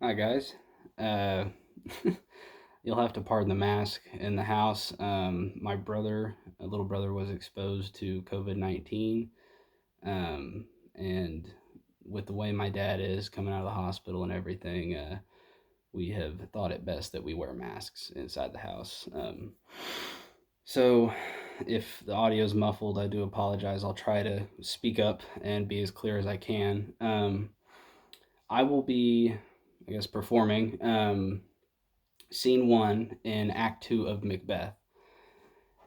Hi guys. Uh, you'll have to pardon the mask in the house. My brother, a little brother, was exposed to COVID-19, um, and with the way my dad is coming out of the hospital and everything, we have thought it best that we wear masks inside the house. So, if the audio is muffled, I do apologize. I'll try to speak up and be as clear as I can. I will be, I guess, performing. Scene one in Act Two of Macbeth.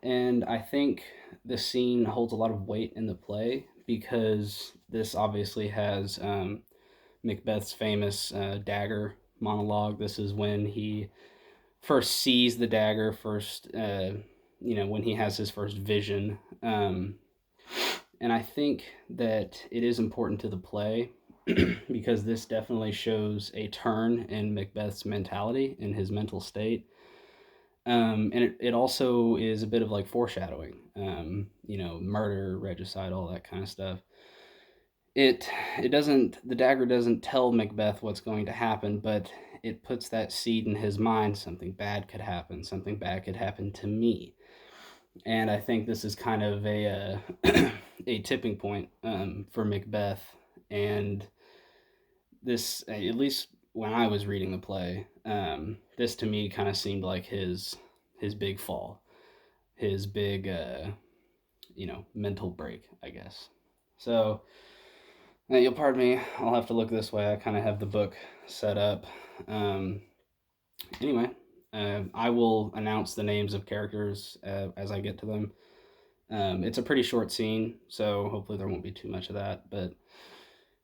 And I think the scene holds a lot of weight in the play because this obviously has Macbeth's famous dagger monologue. This is when he first sees the dagger, when he has his first vision. And I think that it is important to the play because this definitely shows a turn in Macbeth's mentality, in his mental state. And it also is a bit of like foreshadowing, murder, regicide, all that kind of stuff. It doesn't, the dagger doesn't tell Macbeth what's going to happen, but it puts that seed in his mind. Something bad could happen. Something bad could happen to me. And I think this is kind of a tipping point for Macbeth. And this, at least when I was reading the play, this to me kind of seemed like his big fall, his big mental break, I guess. So you'll pardon me. I'll have to look this way. I kind of have the book set up. Um, anyway, I will announce the names of characters as I get to them. It's a pretty short scene, so hopefully there won't be too much of that. But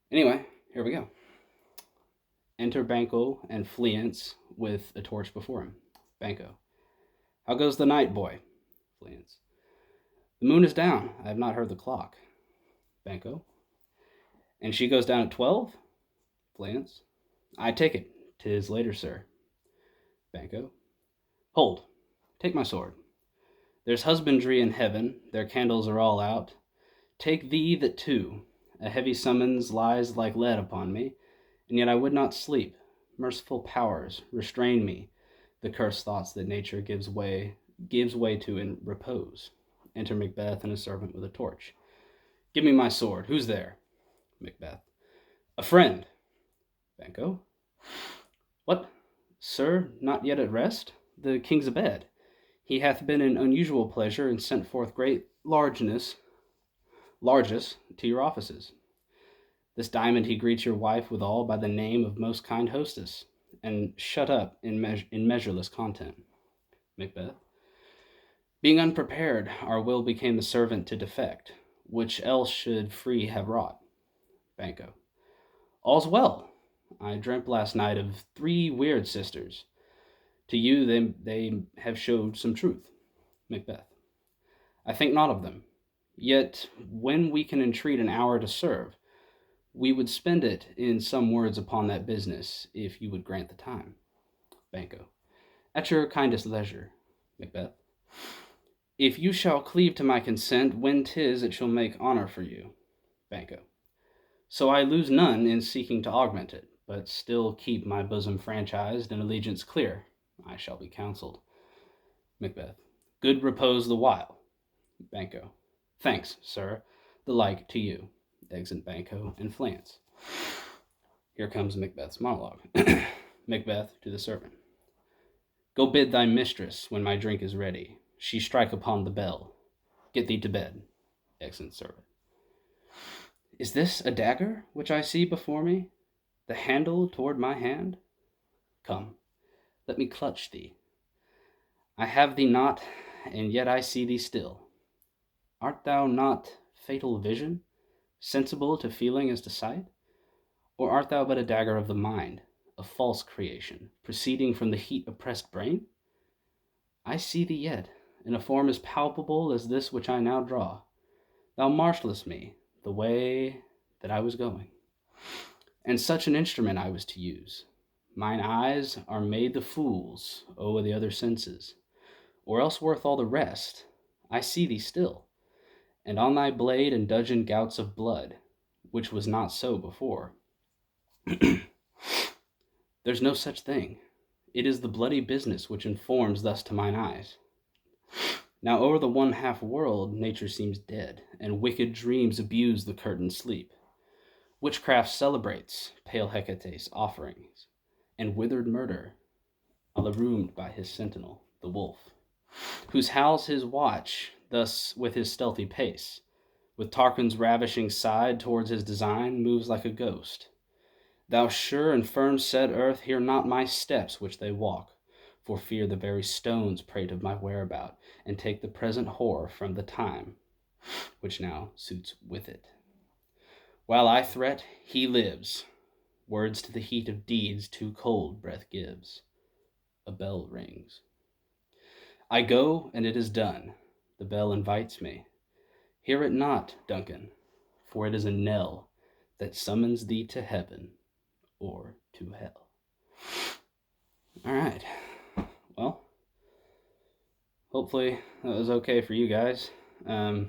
anyway, here we go. Enter Banquo and Fleance with a torch before him. Banquo. How goes the night, boy? Fleance. The moon is down. I have not heard the clock. Banquo. And she goes down at 12? Fleance. I take it. 'Tis later, sir. Banquo. Hold. Take my sword. There's husbandry in heaven. Their candles are all out. Take thee that too. A heavy summons lies like lead upon me, and yet I would not sleep. Merciful powers, restrain me. The cursed thoughts that nature gives way to in repose. Enter Macbeth and a servant with a torch. Give me my sword. Who's there? Macbeth. A friend. Banquo. What? Sir, not yet at rest? The king's abed. He hath been in unusual pleasure and sent forth great largess to your offices. This diamond he greets your wife withal by the name of most kind hostess, and shut up in measureless content. Macbeth. Being unprepared, our will became the servant to defect, which else should free have wrought. Banquo. All's well. I dreamt last night of three weird sisters. To you they have showed some truth. Macbeth. I think not of them. Yet when we can entreat an hour to serve, we would spend it in some words upon that business, if you would grant the time. Banquo. At your kindest leisure. Macbeth. If you shall cleave to my consent, when 'tis it shall make honor for you. Banquo. So I lose none in seeking to augment it, but still keep my bosom franchised and allegiance clear. I shall be counselled. Macbeth. Good repose the while. Banquo. Thanks, sir. The like to you. Exit Banquo and Fleance. Here comes Macbeth's monologue. Macbeth to the servant. Go bid thy mistress, when my drink is ready, she strike upon the bell. Get thee to bed. Exit servant. Is this a dagger which I see before me? The handle toward my hand? Come, let me clutch thee. I have thee not, and yet I see thee still. Art thou not fatal vision, sensible to feeling as to sight? Or art thou but a dagger of the mind, a false creation, proceeding from the heat-oppressed brain? I see thee yet, in a form as palpable as this which I now draw. Thou marshalest me the way that I was going, and such an instrument I was to use. Mine eyes are made the fools o'er the other senses, or else worth all the rest. I see thee still, and on thy blade and dudgeon gouts of blood, which was not so before. There's no such thing. It is the bloody business which informs thus to mine eyes. Now o'er the one half world nature seems dead, and wicked dreams abuse the curtained sleep. Witchcraft celebrates pale Hecate's offerings, and withered murder, alaroomed by his sentinel, the wolf, whose howls his watch, thus with his stealthy pace, with Tarquin's ravishing side towards his design, moves like a ghost. Thou sure and firm said earth, hear not my steps which they walk, for fear the very stones prate of my whereabout, and take the present horror from the time which now suits with it. While I threat, he lives. Words to the heat of deeds too cold breath gives. A bell rings. I go, and it is done. The bell invites me. Hear it not, Duncan, for it is a knell that summons thee to heaven or to hell. All right. Well, hopefully that was okay for you guys. Yeah,